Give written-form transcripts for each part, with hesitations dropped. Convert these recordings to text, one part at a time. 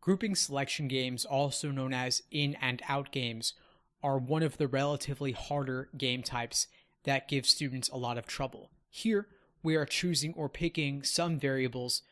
Grouping selection games, also known as in and out games, are one of the relatively harder game types that give students a lot of trouble. Here, we are choosing or picking some variables,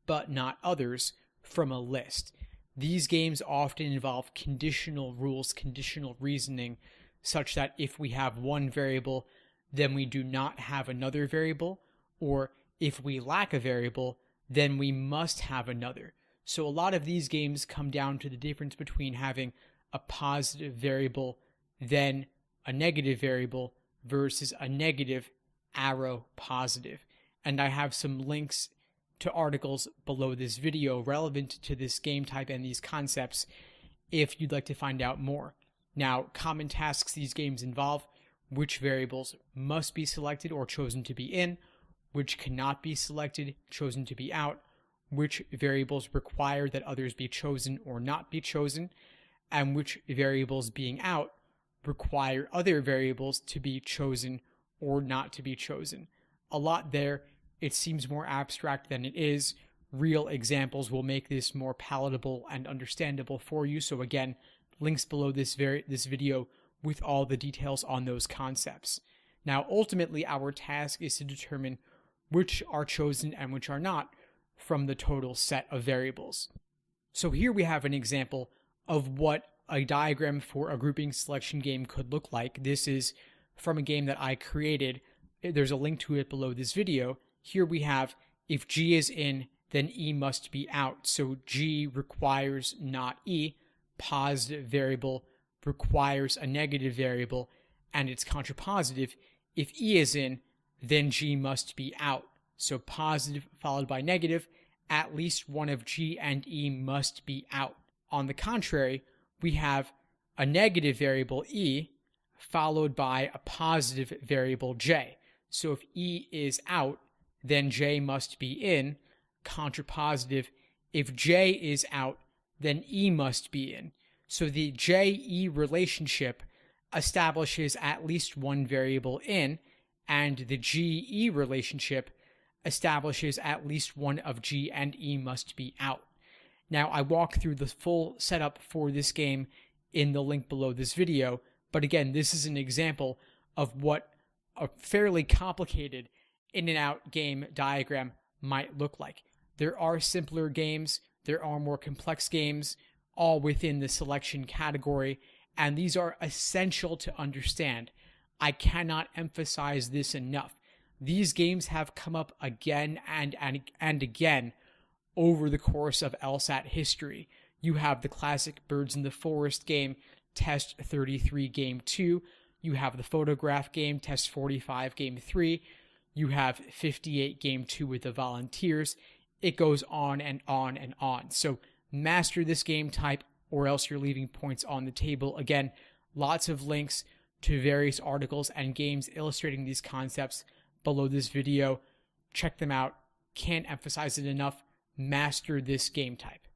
but not others, from a list. These games often involve conditional rules, conditional reasoning, such that if we have one variable, then we do not have another variable, or if we lack a variable, then we must have another. So a lot of these games come down to the difference between having a positive variable, then a negative variable, versus a negative arrow positive. And I have some links to articles below this video relevant to this game type and these concepts if you'd like to find out more. Now, common tasks these games involve: which variables must be selected or chosen to be in, which cannot be selected, chosen to be out, which variables require that others be chosen or not be chosen, and which variables being out require other variables to be chosen or not to be chosen. A lot there. It seems more abstract than it is. Real examples will make this more palatable and understandable for you. So again, links below this video with all the details on those concepts. Now, ultimately, our task is to determine which are chosen and which are not from the total set of variables. So here we have an example of what a diagram for a grouping selection game could look like. This is from a game that I created. There's a link to it below this video. Here we have, if G is in, then E must be out. So G requires not E. Positive variable requires a negative variable, and it's contrapositive. If E is in, then G must be out. So positive followed by negative, at least one of G and E must be out. On the contrary, we have a negative variable E followed by a positive variable J. So if E is out, then J must be in. Contrapositive, if J is out, then E must be in. So the J-E relationship establishes at least one variable in, and the G-E relationship establishes at least one of G and E must be out. Now, I walk through the full setup for this game in the link below this video, but again, this is an example of what a fairly complicated in and out game diagram might look like. There are simpler games, there are more complex games, all within the selection category, and these are essential to understand. I cannot emphasize this enough. These games have come up again and again over the course of LSAT history. You have the classic Birds in the Forest game, Test 33 Game 2. You have the Photograph game, Test 45 Game 3. You have 58 Game 2 with the Volunteers. It goes on and on and on. So master this game type, or else you're leaving points on the table. Again, lots of links to various articles and games illustrating these concepts below this video. Check them out. Can't emphasize it enough. Master this game type.